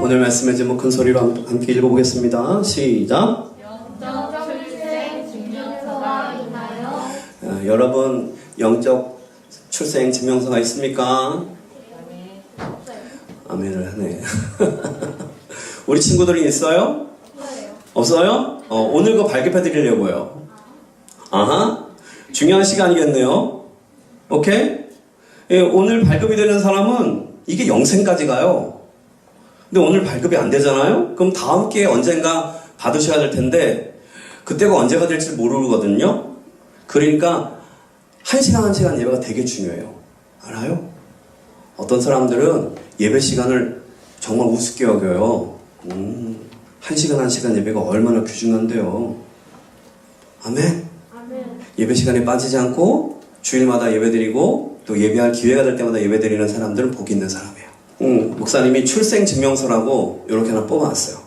오늘 말씀의 제목 큰 소리로 함께 읽어보겠습니다. 시작. 영적 출생 증명서가 있나요? 여러분 영적 출생 증명서가 있습니까? 아멘을 하네. 우리 친구들이 있어요? 없어요? 오늘 그거 발급해 드리려고요. 아하, 중요한 시간이겠네요. 오케이? 예, 오늘 발급이 되는 사람은 이게 영생까지 가요. 근데 오늘 발급이 안 되잖아요? 그럼 다음 기회에 언젠가 받으셔야 될 텐데 그때가 언제가 될지 모르거든요. 그러니까 한 시간 예배가 되게 중요해요. 알아요? 어떤 사람들은 예배 시간을 정말 우습게 여겨요. 한 시간 예배가 얼마나 귀중한데요. 아멘? 예배 시간에 빠지지 않고 주일마다 예배드리고 또 예배할 기회가 될 때마다 예배드리는 사람들은 복이 있는 사람이에요. 목사님이 출생 증명서라고 이렇게 하나 뽑아왔어요.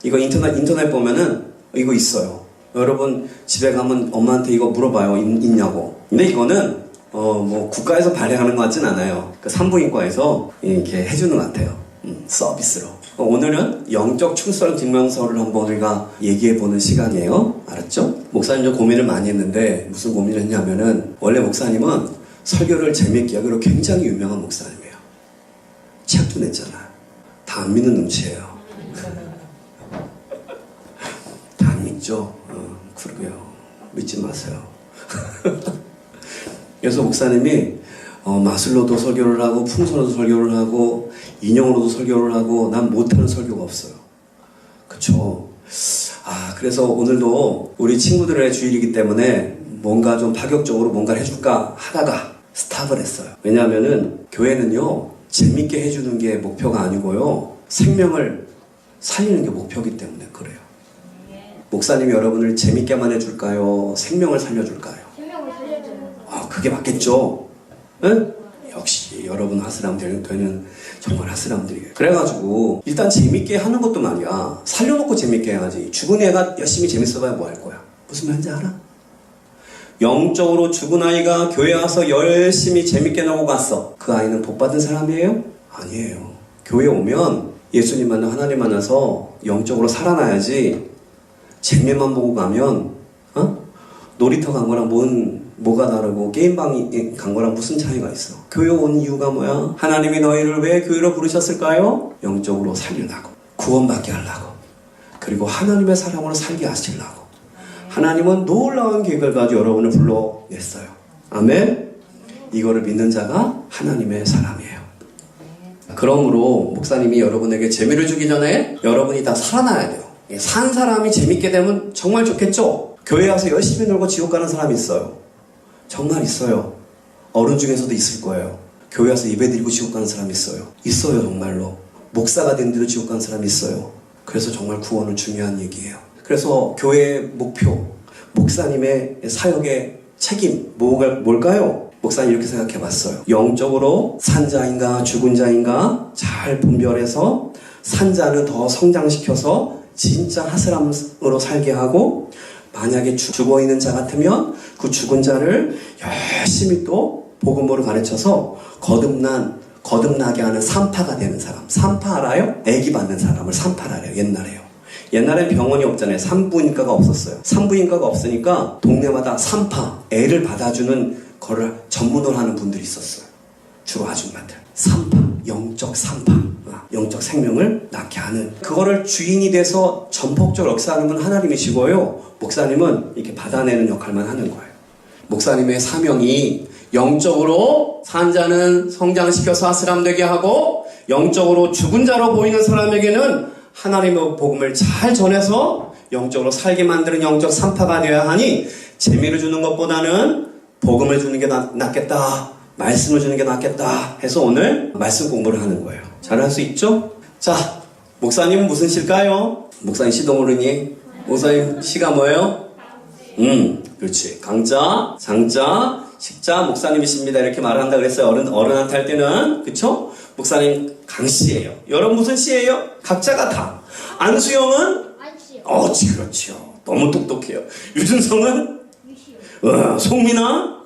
이거 인터넷 보면은 이거 있어요. 여러분 집에 가면 엄마한테 이거 물어봐요. 있냐고. 근데 이거는 뭐 국가에서 발행하는 것 같진 않아요. 그 산부인과에서 이렇게 해주는 것 같아요. 서비스로. 오늘은 영적 출생 증명서를 한번 우리가 얘기해보는 시간이에요. 알았죠? 목사님 좀 고민을 많이 했는데 무슨 고민을 했냐면은 원래 목사님은 설교를 재밌게 하기로 굉장히 유명한 목사님이에요. 책도 냈잖아. 다 안 믿는 눈치예요. 다 안 믿죠? 그러게요. 믿지 마세요. 그래서 목사님이 마술로도 설교를 하고 풍선으로도 설교를 하고 인형으로도 설교를 하고 난 못하는 설교가 없어요. 그쵸? 그래서 오늘도 우리 친구들의 주일이기 때문에 뭔가 좀 파격적으로 뭔가를 해줄까 하다가 스탑을 했어요. 왜냐하면은 교회는요 재밌게 해주는 게 목표가 아니고요 생명을 살리는 게 목표이기 때문에 그래요. 목사님이 여러분을 재밌게만 해줄까요? 생명을 살려줄까요? 생명을 살려줘요. 그게 맞겠죠? 응? 역시 여러분 하스람 되는 정말 하스람들이에요. 그래가지고 일단 재밌게 하는 것도 말이야 살려놓고 재밌게 해야지. 죽은 애가 열심히 재밌어봐야 뭐 할 거야? 무슨 말인지 알아? 영적으로 죽은 아이가 교회 와서 열심히 재밌게 놀고 갔어. 그 아이는 복 받은 사람이에요? 아니에요. 교회 오면 예수님 만나 하나님 만나서 영적으로 살아나야지. 재미만 보고 가면 놀이터 간 거랑 뭐가 다르고 게임방 간 거랑 무슨 차이가 있어? 교회 온 이유가 뭐야? 하나님이 너희를 왜 교회로 부르셨을까요? 영적으로 살리려고, 구원받게 하려고, 그리고 하나님의 사랑으로 살게 하시려고. 하나님은 놀라운 계획을 가지고 여러분을 불러냈어요. 아멘? 이거를 믿는 자가 하나님의 사람이에요. 그러므로 목사님이 여러분에게 재미를 주기 전에 여러분이 다 살아나야 돼요. 산 사람이 재밌게 되면 정말 좋겠죠? 교회 와서 열심히 놀고 지옥 가는 사람이 있어요. 정말 있어요. 어른 중에서도 있을 거예요. 교회 와서 예배드리고 지옥 가는 사람이 있어요. 있어요, 정말로. 목사가 된 뒤로 지옥 가는 사람이 있어요. 그래서 정말 구원은 중요한 얘기예요. 그래서 교회의 목표, 목사님의 사역의 책임, 뭘까요? 목사님 이렇게 생각해 봤어요. 영적으로 산 자인가 죽은 자인가 잘 분별해서 산 자는 더 성장시켜서 진짜 하스람으로 살게 하고, 만약에 죽어있는 자 같으면 그 죽은 자를 열심히 또 복음으로 가르쳐서 거듭나게 하는 산파가 되는 사람. 산파 알아요? 애기 받는 사람을 산파라래요. 옛날엔 병원이 없잖아요. 산부인과가 없었어요. 산부인과가 없으니까 동네마다 산파, 애를 받아주는 거를 전문으로 하는 분들이 있었어요. 주로 아줌마들. 산파, 영적 산파, 영적 생명을 낳게 하는, 그거를 주인이 돼서 전폭적으로 역사하는 건 하나님이시고요, 목사님은 이렇게 받아내는 역할만 하는 거예요. 목사님의 사명이 영적으로 산 자는 성장시켜서 하스람 되게 하고, 영적으로 죽은 자로 보이는 사람에게는 하나님의 복음을 잘 전해서 영적으로 살게 만드는 영적 산파가 되어야 하니, 재미를 주는 것보다는 복음을 주는 게 낫겠다, 말씀을 주는 게 낫겠다 해서 오늘 말씀 공부를 하는 거예요. 잘할 수 있죠? 자, 목사님은 무슨 시일까요? 목사님 시동어른이? 목사님 시가 뭐예요? 그렇지. 강자, 장자, 식자, 목사님이십니다. 이렇게 말을 한다 그랬어요. 어른한테 할 때는. 그쵸? 목사님 강씨예요. 여러분 무슨 씨예요? 각자가 다. 안수영은? 안씨요. 그렇지요. 너무 똑똑해요. 유준성은? 유시요. 송민아?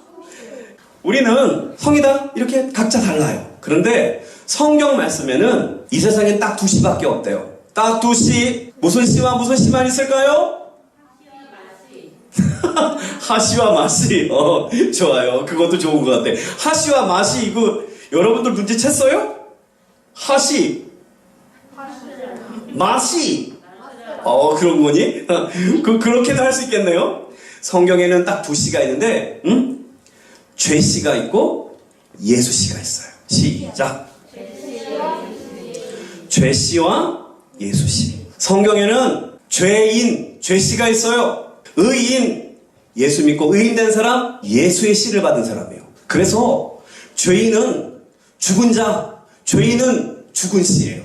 우리는 성이다 이렇게 각자 달라요. 그런데 성경 말씀에는 이 세상엔 딱 두 시밖에 없대요. 딱 두 시. 무슨 시와 무슨 시만 있을까요? 하시와 마시. 좋아요. 그것도 좋은 것 같아. 하시와 마시. 이거 여러분들 눈치챘어요? 하시. 마시. 그런 거니? 그렇게도 할 수 있겠네요. 성경에는 딱 두 시가 있는데, 죄시가 있고 예수시가 있어요. 시작. 죄시와 예수시. 성경에는 죄인, 죄시가 있어요. 의인, 예수 믿고 의인된 사람, 예수의 씨를 받은 사람이에요. 그래서 죄인은 죽은 자, 죄인은 죽은 씨예요.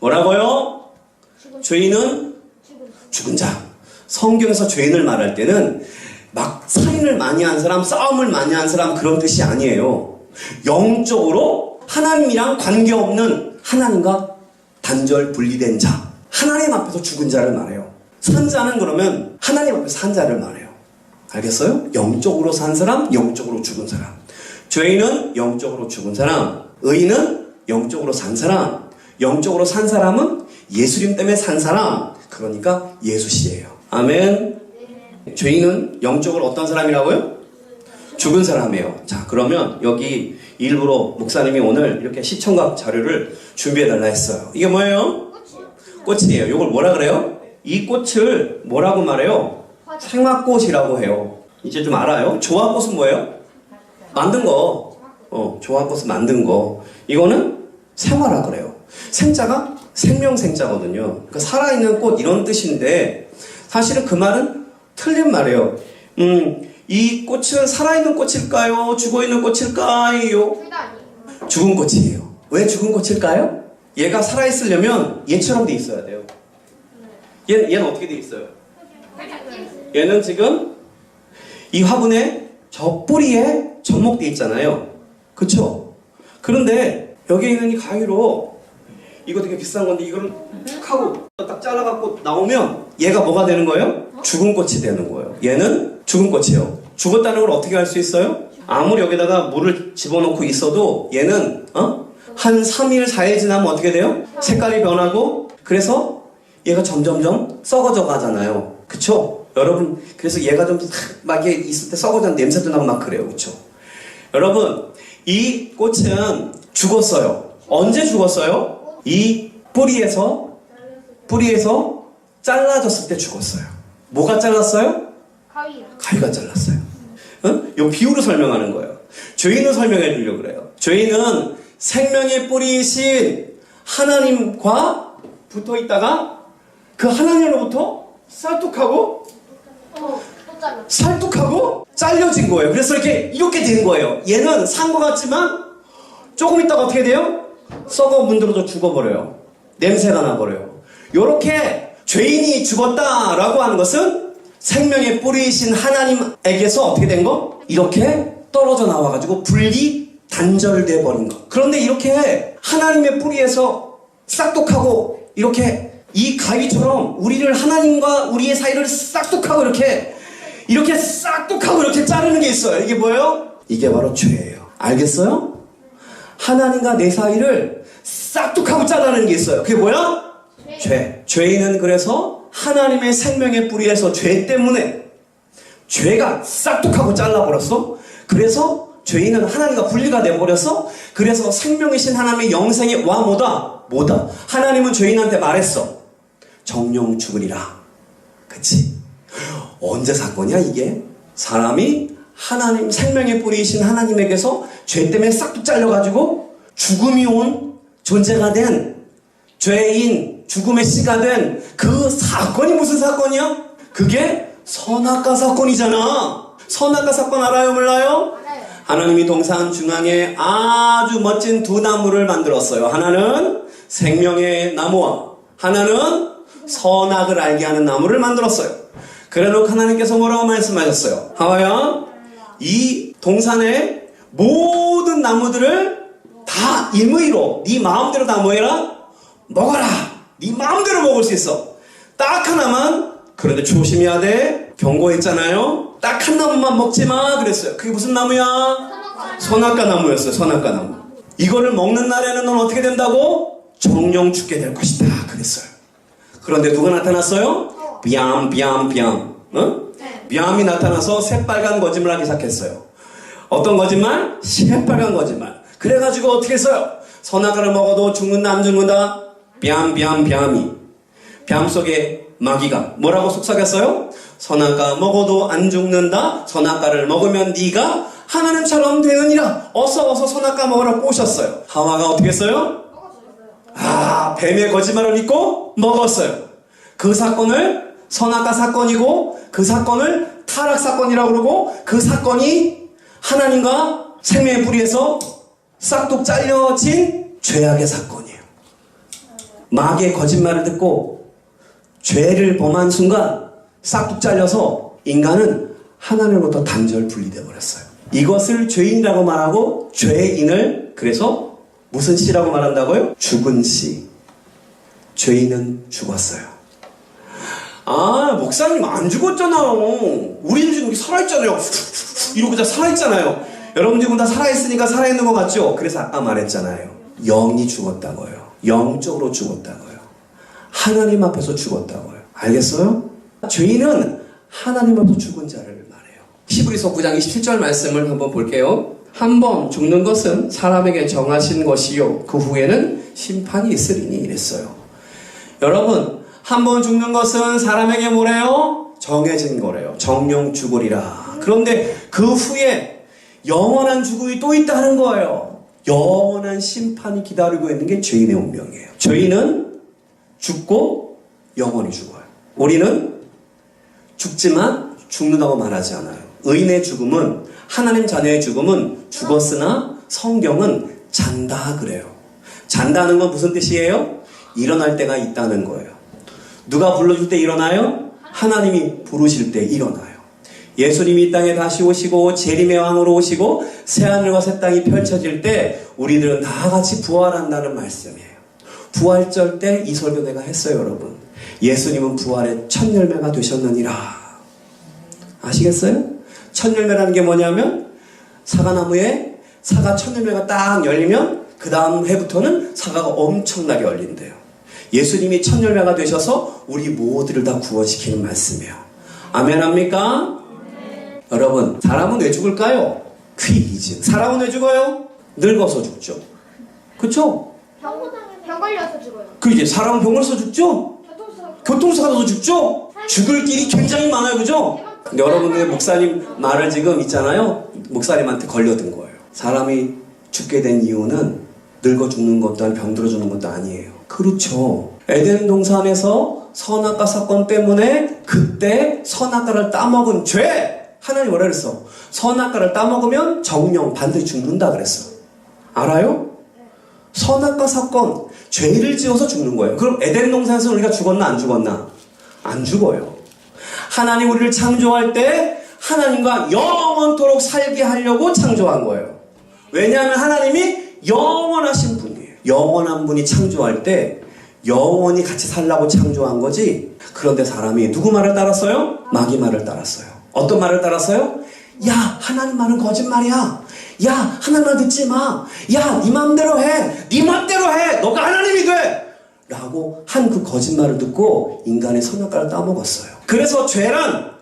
뭐라고요? 죄인은 죽은 자. 성경에서 죄인을 말할 때는 막 살인을 많이 한 사람, 싸움을 많이 한 사람 그런 뜻이 아니에요. 영적으로 하나님이랑 관계없는, 하나님과 단절 분리된 자, 하나님 앞에서 죽은 자를 말해요. 산 자는 그러면 하나님 앞에서 산 자를 말해요. 알겠어요? 영적으로 산 사람, 영적으로 죽은 사람. 죄인은 영적으로 죽은 사람, 의인은 영적으로 산 사람. 영적으로 산 사람은 예수님 때문에 산 사람. 그러니까 예수시예요. 아멘. 죄인은 영적으로 어떤 사람이라고요? 죽은 사람이에요. 자, 그러면 여기 일부러 목사님이 오늘 이렇게 시청각 자료를 준비해달라 했어요. 이게 뭐예요? 꽃이에요. 이걸 뭐라 그래요? 이 꽃을 뭐라고 말해요? 생화꽃이라고 해요. 이제 좀 알아요? 조화꽃은 뭐예요? 만든 거. 조화꽃은 만든 거. 이거는 생화라 그래요. 생자가 생명생자거든요. 그러니까 살아있는 꽃 이런 뜻인데 사실은 그 말은 틀린 말이에요. 이 꽃은 살아있는 꽃일까요? 죽어있는 꽃일까요? 죽은 꽃이에요. 왜 죽은 꽃일까요? 얘가 살아있으려면 얘처럼 돼 있어야 돼요. 얘는 어떻게 돼 있어요? 얘는 지금 이 화분에 저 뿌리에 접목돼 있잖아요. 그쵸? 그런데 여기 있는 이 가위로 이거 되게 비싼 건데 이거를 툭 하고 딱 잘라갖고 나오면 얘가 뭐가 되는 거예요? 죽은 꽃이 되는 거예요. 얘는 죽은 꽃이에요. 죽었다는 걸 어떻게 알 수 있어요? 아무리 여기다가 물을 집어넣고 있어도 얘는 한 3일, 4일 지나면 어떻게 돼요? 색깔이 변하고 그래서 얘가 점점점 썩어져 가잖아요. 그쵸? 여러분, 그래서 얘가 좀 막 있을 때 썩어져 냄새도 나고 막 그래요. 그쵸? 여러분, 이 꽃은 죽었어요. 언제 죽었어요? 이 뿌리에서 잘라졌을 때 죽었어요. 뭐가 잘랐어요? 가위가 잘랐어요. 이 비유로 설명하는 거예요. 죄인을 설명해 주려고 그래요. 죄인은 생명의 뿌리이신 하나님과 붙어 있다가 그 하나님으로부터 쌀뚝하고 잘려진 거예요. 그래서 이렇게 된 거예요. 얘는 산 것 같지만 조금 있다가 어떻게 돼요? 썩어 문드러져 죽어버려요. 냄새가 나버려요. 요렇게 죄인이 죽었다라고 하는 것은 생명의 뿌리이신 하나님에게서 어떻게 된 거? 이렇게 떨어져 나와가지고 분리 단절돼 버린 거. 그런데 이렇게 하나님의 뿌리에서 싹둑하고 이렇게 이 가위처럼 우리를 하나님과 우리의 사이를 싹둑하고 이렇게 싹둑하고 이렇게 자르는 게 있어요. 이게 뭐예요? 이게 바로 죄예요. 알겠어요? 하나님과 내 사이를 싹둑하고 잘라내는 게 있어요. 그게 뭐야? 죄. 죄인은 그래서 하나님의 생명의 뿌리에서 죄 때문에 죄가 싹둑하고 잘라버렸어. 그래서 죄인은 하나님과 분리가 돼버렸어. 그래서 생명이신 하나님의 영생의 와 뭐다? 하나님은 죄인한테 말했어. 정령 죽으리라. 그치? 언제 사건이야 이게? 사람이 하나님 생명의 뿌리이신 하나님에게서 죄 때문에 싹둑 잘려가지고 죽음이 온 존재가 된 죄인, 죽음의 씨가 된 그 사건이 무슨 사건이야? 그게 선악과 사건이잖아. 선악과 사건 알아요, 몰라요? 하나님이 동산 중앙에 아주 멋진 두 나무를 만들었어요. 하나는 생명의 나무와 하나는 선악을 알게 하는 나무를 만들었어요. 그래놓고 하나님께서 뭐라고 말씀하셨어요? 하와야, 이 동산의 모든 나무들을 다 임의로 네 마음대로 다 뭐해라? 먹어라. 네 마음대로 먹을 수 있어. 딱 하나만, 그런데 조심해야 돼. 경고했잖아요. 딱 한 나무만 먹지 마 그랬어요. 그게 무슨 나무야? 선악과 나무였어요. 선악과 나무. 이거를 먹는 날에는 넌 어떻게 된다고? 정령 죽게 될 것이다 그랬어요. 그런데 누가 나타났어요? 뺨. 어? 뺨이 나타나서 새빨간 거짓말 하기 시작했어요. 어떤 거짓말? 새빨간 거짓말. 그래가지고 어떻게 했어요? 선악과를 먹어도 죽는다 안 죽는다? 뺨이. 뺨 속에 마귀가 뭐라고 속삭였어요? 선악과 먹어도 안 죽는다. 선악과를 먹으면 네가 하나님처럼 되느니라. 어서 선악과 먹으라 꼬셨어요. 하와가 어떻게 했어요? 뱀의 거짓말을 믿고 먹었어요. 그 사건을 선악과 사건이고 그 사건을 타락 사건이라고 그러고 그 사건이 하나님과 생명의 뿌리에서 싹둑 잘려진 죄악의 사건이에요. 마귀의 거짓말을 듣고 죄를 범한 순간 싹둑 잘려서 인간은 하나님으로부터 단절 분리되어 버렸어요. 이것을 죄인이라고 말하고 죄인을 그래서 무슨 씨라고 말한다고요? 죽은 씨. 죄인은 죽었어요. 목사님 안 죽었잖아요. 우리는 지금 살아있잖아요. 이러고 다 살아있잖아요. 여러분 지금 다 살아있으니까 살아있는 것 같죠? 그래서 아까 말했잖아요. 영이 죽었다고요. 영적으로 죽었다고요. 하나님 앞에서 죽었다고요. 알겠어요? 죄인은 하나님 앞에서 죽은 자를 말해요. 히브리서 9장 27절 말씀을 한번 볼게요. 한 번 죽는 것은 사람에게 정하신 것이요 그 후에는 심판이 있으리니 이랬어요. 여러분 한 번 죽는 것은 사람에게 뭐래요? 정해진 거래요. 정령 죽으리라. 그런데 그 후에 영원한 죽음이 또 있다는 거예요. 영원한 심판이 기다리고 있는 게 죄인의 운명이에요. 죄인은 죽고 영원히 죽어요. 우리는 죽지만 죽는다고 말하지 않아요. 의인의 죽음은 하나님 자녀의 죽음은 죽었으나 성경은 잔다 그래요. 잔다는 건 무슨 뜻이에요? 일어날 때가 있다는 거예요. 누가 불러줄 때 일어나요? 하나님이 부르실 때 일어나요. 예수님이 이 땅에 다시 오시고 재림의 왕으로 오시고 새하늘과 새 땅이 펼쳐질 때 우리들은 다 같이 부활한다는 말씀이에요. 부활절 때 이 설교 내가 했어요, 여러분. 예수님은 부활의 첫 열매가 되셨느니라. 아시겠어요? 첫 열매라는 게 뭐냐면 사과나무에 사과 첫 열매가 딱 열리면 그 다음 해부터는 사과가 엄청나게 열린대요. 예수님이 첫 열매가 되셔서 우리 모두를 다 구원시키는 말씀이에요. 아멘 합니까? 네. 여러분 사람은 왜 죽을까요? 퀴즈. 사람은 왜 죽어요? 늙어서 죽죠. 그쵸? 병 걸려서 죽어요. 이제 사람은 병 걸려서 죽죠? 교통사고 나서 죽죠? 죽을 길이 굉장히 많아요. 그죠? 근데 여러분들 목사님 말을 지금 있잖아요. 목사님한테 걸려든 거예요. 사람이 죽게 된 이유는 늙어 죽는 것도 아니고 병들어 죽는 것도 아니에요. 그렇죠. 에덴 동산에서 선악과 사건 때문에 그때 선악과를 따먹은 죄. 하나님 뭐라 그랬어? 선악과를 따먹으면 정령 반드시 죽는다 그랬어. 알아요? 선악과 사건, 죄를 지어서 죽는 거예요. 그럼 에덴 동산에서 우리가 죽었나 안 죽었나? 안 죽어요. 하나님 우리를 창조할 때 하나님과 영원토록 살게 하려고 창조한 거예요. 왜냐하면 하나님이 영원하신 분이에요. 영원한 분이 창조할 때 영원히 같이 살라고 창조한 거지. 그런데 사람이 누구 말을 따랐어요? 마귀 말을 따랐어요. 어떤 말을 따랐어요? 야, 하나님 말은 거짓말이야. 야, 하나님 말 듣지 마. 야, 네 맘대로 해. 네 맘대로 해. 너가 하나님이 돼. 라고 한 그 거짓말을 듣고 인간의 선악과를 따먹었어요. 그래서 죄란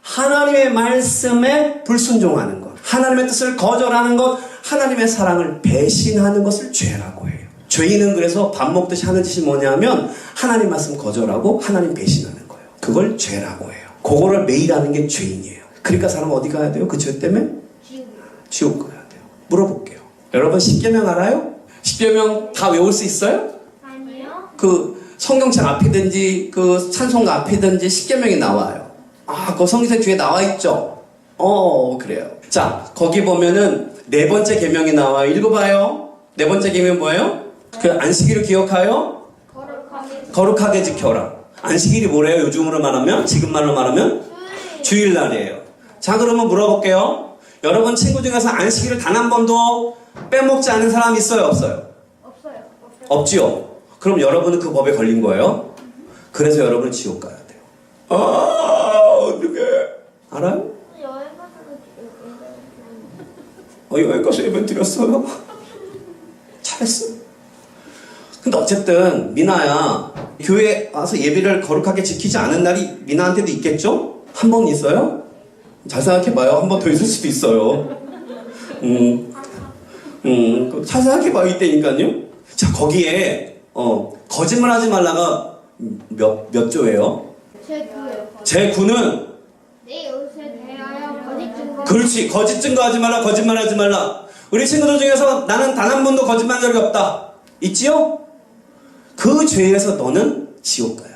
하나님의 말씀에 불순종하는 것, 하나님의 뜻을 거절하는 것, 하나님의 사랑을 배신하는 것을 죄라고 해요. 죄인은 그래서 밥 먹듯이 하는 짓이 뭐냐면 하나님 말씀 거절하고 하나님 배신하는 거예요. 그걸 죄라고 해요. 그거를 매일 하는 게 죄인이에요. 그러니까 사람은 어디 가야 돼요? 그 죄 때문에? 지옥 가야 돼요. 물어볼게요. 여러분 십계명 알아요? 십계명 다 외울 수 있어요? 아니요. 그 성경책 앞이든지 그 찬송가 앞이든지 십계명이 나와요. 그 성경책 뒤에 나와 있죠? 그래요. 자, 거기 보면은 네 번째 계명이 나와요. 읽어봐요. 네 번째 계명이 뭐예요? 그 안식일을 기억하여 거룩하게 지켜라. 안식일이 뭐래요? 요즘으로 말하면, 지금 말로 말하면 주일날이에요. 자, 그러면 물어볼게요. 여러분 친구 중에서 안식일을 단 한 번도 빼먹지 않은 사람 있어요? 없어요? 없어요. 없지요? 그럼 여러분은 그 법에 걸린 거예요? 그래서 여러분은 지옥 가야 돼요. 어떡해. 알아요? 여행 가서 여행 가서 예배 드렸어요? 잘했어. 근데 어쨌든 미나야 교회 와서 예배를 거룩하게 지키지 않은 날이 미나한테도 있겠죠? 한 번 있어요? 잘 생각해봐요. 한 번 더 있을 수도 있어요. 잘 생각해봐요. 이때니까요. 자, 거기에 거짓말하지 말라가 몇 조예요? 제 9요. 제9는 내 옷에 대하여 거짓 증거. 그렇지. 거짓 증거하지 말라. 거짓말하지 말라. 우리 친구들 중에서 나는 단 한 번도 거짓말한 적이 없다. 있지요? 그 죄에서 너는 지옥 가요.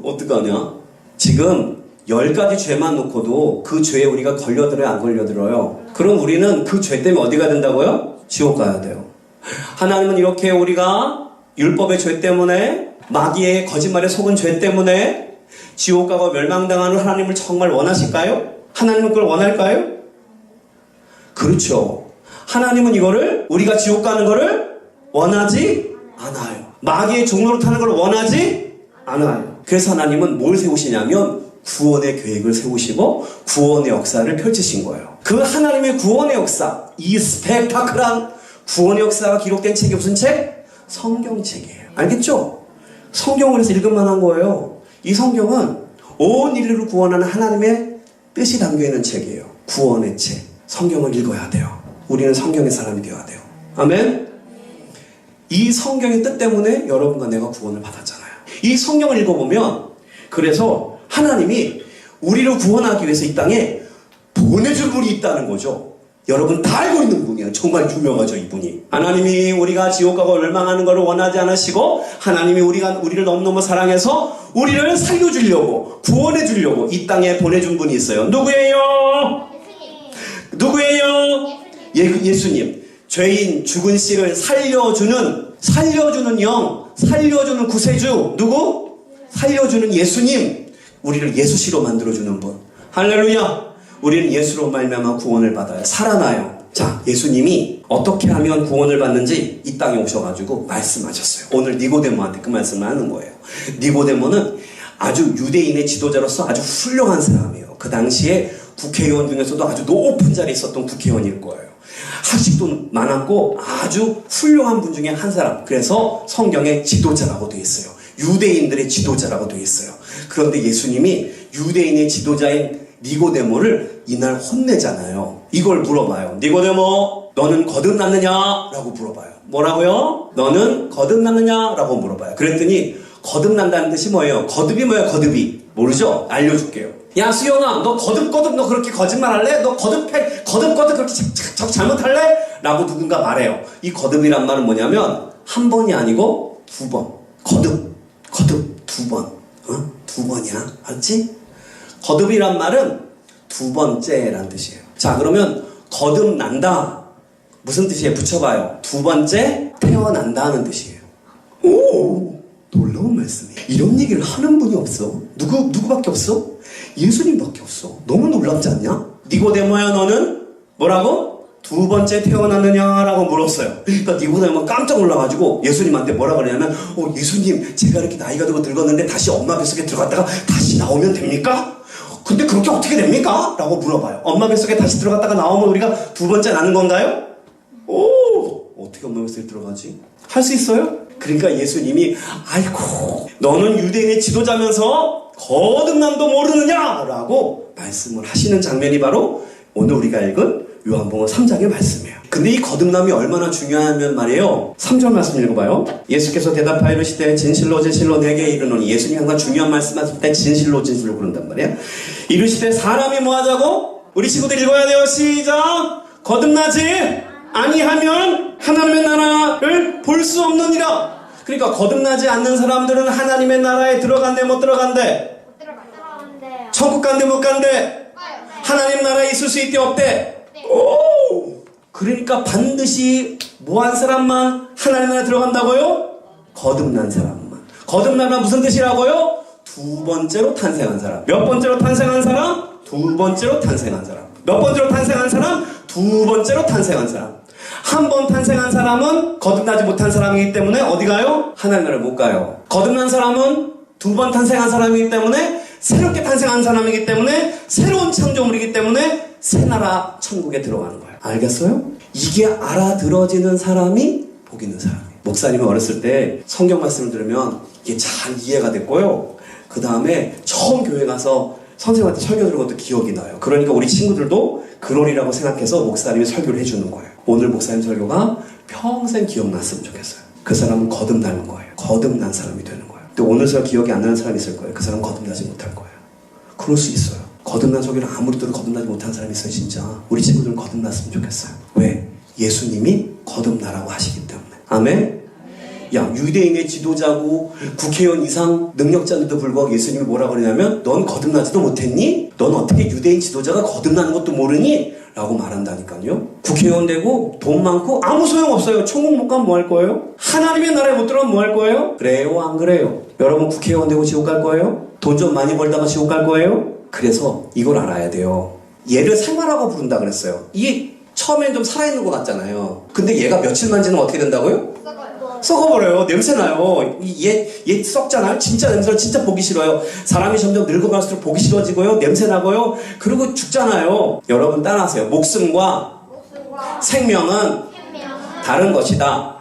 어떡하냐? 지금 10가지 죄만 놓고도 그 죄에 우리가 걸려들어요? 안 걸려들어요? 그럼 우리는 그 죄 때문에 어디 가야 된다고요? 지옥 가야 돼요. 하나님은 이렇게 우리가 율법의 죄 때문에 마귀의 거짓말에 속은 죄 때문에 지옥 가고 멸망당하는 하나님을 정말 원하실까요? 하나님은 그걸 원할까요? 그렇죠. 하나님은 이거를 우리가 지옥 가는 거를 원하지 않아요. 마귀의 종로로 타는 걸 원하지 않아요. 그래서 하나님은 뭘 세우시냐면 구원의 계획을 세우시고 구원의 역사를 펼치신 거예요. 그 하나님의 구원의 역사, 이 스펙타클한 구원의 역사가 기록된 책이 무슨 책? 성경책이에요. 알겠죠? 성경을 해서 읽을 만한 거예요. 이 성경은 온 인류를 구원하는 하나님의 뜻이 담겨있는 책이에요. 구원의 책. 성경을 읽어야 돼요. 우리는 성경의 사람이 되어야 돼요. 아멘? 이 성경의 뜻 때문에 여러분과 내가 구원을 받았잖아요. 이 성경을 읽어보면 그래서 하나님이 우리를 구원하기 위해서 이 땅에 보내줄 분이 있다는 거죠. 여러분 다 알고 있는 분이에요. 정말 유명하죠, 이분이. 하나님이 우리가 지옥 가고 멸망하는 것을 원하지 않으시고 하나님이 우리를 너무너무 사랑해서 우리를 살려주려고 구원해 주려고 이 땅에 보내준 분이 있어요. 누구예요? 누구예요? 예수님. 죄인 죽은 씨를 살려주는 영, 살려주는 구세주. 누구? 살려주는 예수님. 우리를 예수씨로 만들어주는 분. 할렐루야. 우리는 예수로 말미암아 구원을 받아요. 살아나요. 자, 예수님이 어떻게 하면 구원을 받는지 이 땅에 오셔가지고 말씀하셨어요. 오늘 니고데모한테 그 말씀을 하는 거예요. 니고데모는 아주 유대인의 지도자로서 아주 훌륭한 사람이에요. 그 당시에 국회의원 중에서도 아주 높은 자리에 있었던 국회의원일 거예요. 학식도 많았고 아주 훌륭한 분 중에 한 사람. 그래서 성경에 지도자라고 되어 있어요. 유대인들의 지도자라고 되어 있어요. 그런데 예수님이 유대인의 지도자인 니고데모를 이날 혼내잖아요. 이걸 물어봐요. 니고데모, 너는 거듭났느냐? 라고 물어봐요. 뭐라고요? 너는 거듭났느냐? 라고 물어봐요. 그랬더니 거듭난다는 뜻이 뭐예요? 거듭이 뭐예요? 거듭이. 모르죠? 알려줄게요. 야, 수영아, 너 거듭 너 그렇게 거짓말할래? 너 거듭 그렇게 잘못할래? 라고 누군가 말해요. 이 거듭이란 말은 뭐냐면 한 번이 아니고 2번. 거듭 2번. 두 번이야. 알지? 거듭이란 말은 2번째란 뜻이에요. 자, 그러면 거듭난다. 무슨 뜻이에요? 붙여봐요. 2번째 태어난다는 뜻이에요. 오, 놀라운 말씀이에요. 이런 얘기를 하는 분이 없어. 누구밖에 없어? 예수님밖에 없어. 너무 놀랍지 않냐? 니고데모야, 너는 뭐라고? 2번째 태어났느냐라고 물었어요. 그러니까 니고데모가 깜짝 놀라가지고 예수님한테 뭐라 그러냐면 예수님, 제가 이렇게 나이가 들고 늙었는데 다시 엄마 뱃속에 들어갔다가 다시 나오면 됩니까? 근데 그렇게 어떻게 됩니까? 라고 물어봐요. 엄마 뱃속에 다시 들어갔다가 나오면 우리가 2번째 나는 건가요? 어떻게 엄마 뱃속에 들어가지? 할 수 있어요? 그러니까 예수님이 아이고, 너는 유대인의 지도자면서 거듭남도 모르느냐? 라고 말씀을 하시는 장면이 바로 오늘 우리가 읽은 요한복음 3장의 말씀이에요. 근데 이 거듭남이 얼마나 중요하면 말이에요. 3절 말씀 읽어봐요. 예수께서 대답하여 이르시되 진실로 내게 이르노니. 예수님이 항상 중요한 말씀하실 때 진실로 그런단 말이에요. 이르시되 사람이 뭐하자고? 우리 친구들 읽어야 돼요. 시작. 거듭나지 아니하면 하나님의 나라를 볼 수 없느니라. 그러니까 거듭나지 않는 사람들은 하나님의 나라에 들어간대 못 들어간대? 들어간대요. 천국 간대 못 간대? 하나님 나라에 있을 수 있대 없대? 오! 그러니까 반드시 뭐한 사람만 하나님 나라에 들어간다고요? 거듭난 사람만. 거듭나면 무슨 뜻이라고요? 2번째로 탄생한 사람. 몇 번째로 탄생한 사람? 2번째로 탄생한 사람. 몇 번째로 탄생한 사람? 2번째로 탄생한 사람. 한 번 탄생한 사람은 거듭나지 못한 사람이기 때문에 어디 가요? 하나님 나라를 못 가요. 거듭난 사람은 2번 탄생한 사람이기 때문에 새롭게 탄생한 사람이기 때문에 새로운 창조물이기 때문에 새 나라 천국에 들어가는 거예요. 알겠어요? 이게 알아들어지는 사람이 복 있는 사람이에요. 목사님이 어렸을 때 성경 말씀을 들으면 이게 잘 이해가 됐고요. 그 다음에 처음 교회 가서 선생님한테 설교 들은 것도 기억이 나요. 그러니까 우리 친구들도 그러리라고 생각해서 목사님이 설교를 해주는 거예요. 오늘 목사님 설교가 평생 기억났으면 좋겠어요. 그 사람은 거듭나는 거예요. 거듭난 사람이 되는 거예요. 근데 오늘 설 기억이 안 나는 사람이 있을 거예요. 그 사람은 거듭나지 못할 거예요. 그럴 수 있어요. 거듭난 설교를 아무리 들어도 거듭나지 못한 사람이 있어요. 진짜 우리 친구들은 거듭났으면 좋겠어요. 왜? 예수님이 거듭나라고 하시기 때문에. 아멘? 야, 유대인의 지도자고 국회의원 이상 능력자인데도 불구하고 예수님이 뭐라 그러냐면 넌 거듭나지도 못했니? 넌 어떻게 유대인 지도자가 거듭나는 것도 모르니? 라고 말한다니까요. 국회의원 되고 돈 많고 아무 소용없어요. 천국 못 가면 뭐 할 거예요? 하나님의 나라에 못 들어가면 뭐 할 거예요? 그래요? 안 그래요? 여러분 국회의원 되고 지옥 갈 거예요? 돈 좀 많이 벌다가 지옥 갈 거예요? 그래서 이걸 알아야 돼요. 얘를 생활하고 부른다 그랬어요. 이게 처음엔 좀 살아있는 것 같잖아요. 근데 얘가 며칠만 지나면 어떻게 된다고요? 썩어버려요. 냄새나요. 얘 썩잖아요. 진짜 냄새를 진짜 보기 싫어요. 사람이 점점 늙어갈수록 보기 싫어지고요. 냄새나고요. 그리고 죽잖아요. 여러분 따라하세요. 목숨과 생명은 다른 것이다.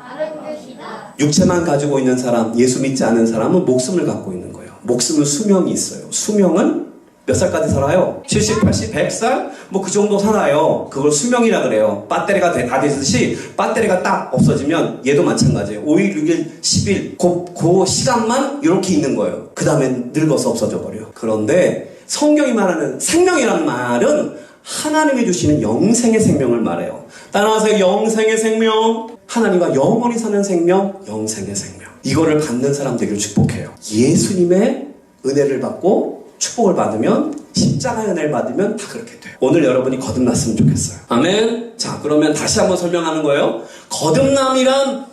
육체만 가지고 있는 사람, 예수 믿지 않은 사람은 목숨을 갖고 있는 거예요. 목숨은 수명이 있어요. 수명은 몇 살까지 살아요? 70, 80, 100살? 뭐 그 정도 살아요. 그걸 수명이라 그래요. 배터리가 다 되듯이 배터리가 딱 없어지면 얘도 마찬가지예요. 5일, 6일, 10일 그 시간만 이렇게 있는 거예요. 그 다음에 늙어서 없어져 버려요. 그런데 성경이 말하는 생명이란 말은 하나님이 주시는 영생의 생명을 말해요. 따라하세요. 영생의 생명. 하나님과 영원히 사는 생명, 영생의 생명. 이거를 받는 사람 되기를 축복해요. 예수님의 은혜를 받고 축복을 받으면, 십자가의 은혜를 받으면 다 그렇게 돼요. 오늘 여러분이 거듭났으면 좋겠어요. 아멘. 자, 그러면 다시 한번 설명하는 거예요. 거듭남이란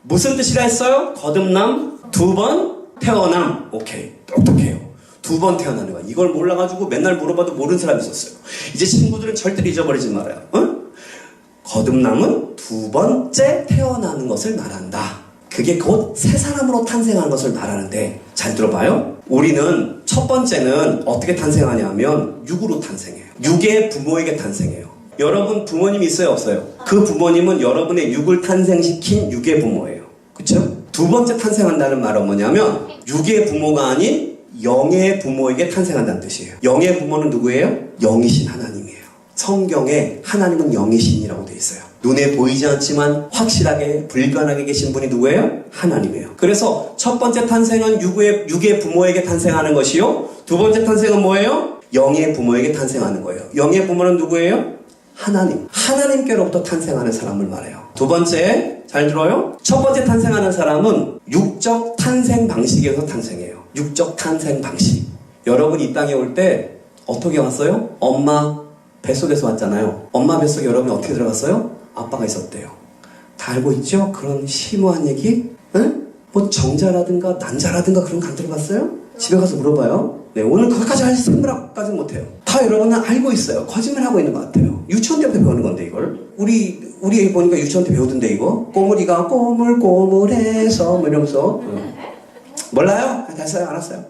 무슨 뜻이라 했어요? 거듭남, 두 번 태어남. 오케이, 똑똑해요. 두 번 태어나는 거야. 이걸 몰라가지고 맨날 물어봐도 모르는 사람이 있었어요. 이제 친구들은 절대로 잊어버리지 말아요. 응? 거듭남은 두 번째 태어나는 것을 말한다. 그게 곧 새 사람으로 탄생하는 것을 말하는데, 잘 들어봐요. 우리는 첫 번째는 어떻게 탄생하냐면 육으로 탄생해요. 육의 부모에게 탄생해요. 여러분 부모님이 있어요, 없어요? 그 부모님은 여러분의 육을 탄생시킨 육의 부모예요. 그쵸? 두 번째 탄생한다는 말은 뭐냐면 육의 부모가 아닌 영의 부모에게 탄생한다는 뜻이에요. 영의 부모는 누구예요? 영이신 하나님이에요. 성경에 하나님은 영이신이라고 돼 있어요. 눈에 보이지 않지만 확실하게 불변하게 계신 분이 누구예요? 하나님이에요. 그래서 첫 번째 탄생은 육의 부모에게 탄생하는 것이요. 두 번째 탄생은 뭐예요? 영의 부모에게 탄생하는 거예요. 영의 부모는 누구예요? 하나님. 하나님께로부터 탄생하는 사람을 말해요. 두 번째, 잘 들어요? 첫 번째 탄생하는 사람은 육적 탄생 방식에서 탄생해요. 육적 탄생 방식. 여러분 이 땅에 올 때 어떻게 왔어요? 엄마 뱃속에서 왔잖아요. 엄마 뱃속에 여러분이 어떻게 들어갔어요? 아빠가 있었대요. 다 알고 있죠? 그런 심오한 얘기? 응? 뭐 정자라든가 난자라든가 그런 거 안 들어봤어요? 집에 가서 물어봐요. 네, 오늘 그것까지 할 생각까지는 못해요. 다 여러분은 알고 있어요. 거짓말하고 있는 것 같아요. 유치원 때부터 배우는 건데 이걸. 우리 애기 보니까 유치원 때 배우던데 이거. 꼬물이가 꼬물꼬물해서 뭐 이러면서. 몰라요? 됐어요. 알았어요.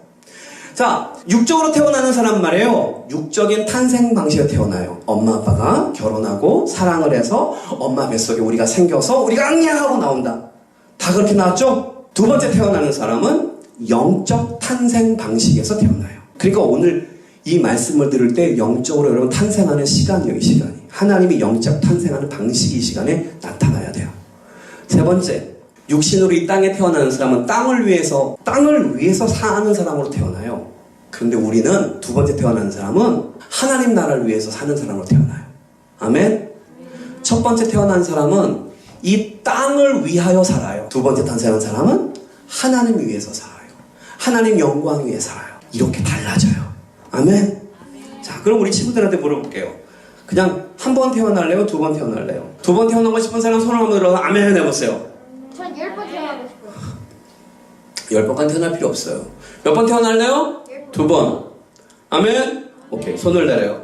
자, 육적으로 태어나는 사람 말이에요. 육적인 탄생 방식으로 태어나요. 엄마 아빠가 결혼하고 사랑을 해서 엄마 뱃속에 우리가 생겨서 우리가 악냐하고 나온다. 다 그렇게 나왔죠? 두 번째 태어나는 사람은 영적 탄생 방식에서 태어나요. 그러니까 오늘 이 말씀을 들을 때 영적으로 여러분 탄생하는 시간이에요. 이 시간이. 하나님이 영적 탄생하는 방식이 이 시간에 나타나야 돼요. 세 번째, 육신으로 이 땅에 태어나는 사람은 땅을 위해서 사는 사람으로 태어나요. 그런데 우리는 두 번째 태어나는 사람은 하나님 나라를 위해서 사는 사람으로 태어나요. 아멘? 첫 번째 태어난 사람은 이 땅을 위하여 살아요. 두 번째 탄생한 사람은 하나님 위해서 살아요. 하나님 영광 위해 살아요. 이렇게 달라져요. 아멘? 자, 그럼 우리 친구들한테 물어볼게요. 그냥 한 번 태어날래요? 두 번 태어날래요? 두 번 태어나고 싶은 사람 손을 한번 들어서 아멘 해보세요. 전 10번 태어나고 싶어요. 10번까지 태어날 필요 없어요. 몇 번 태어날래요? 두 번. 아멘? 오케이, 손을 내려요.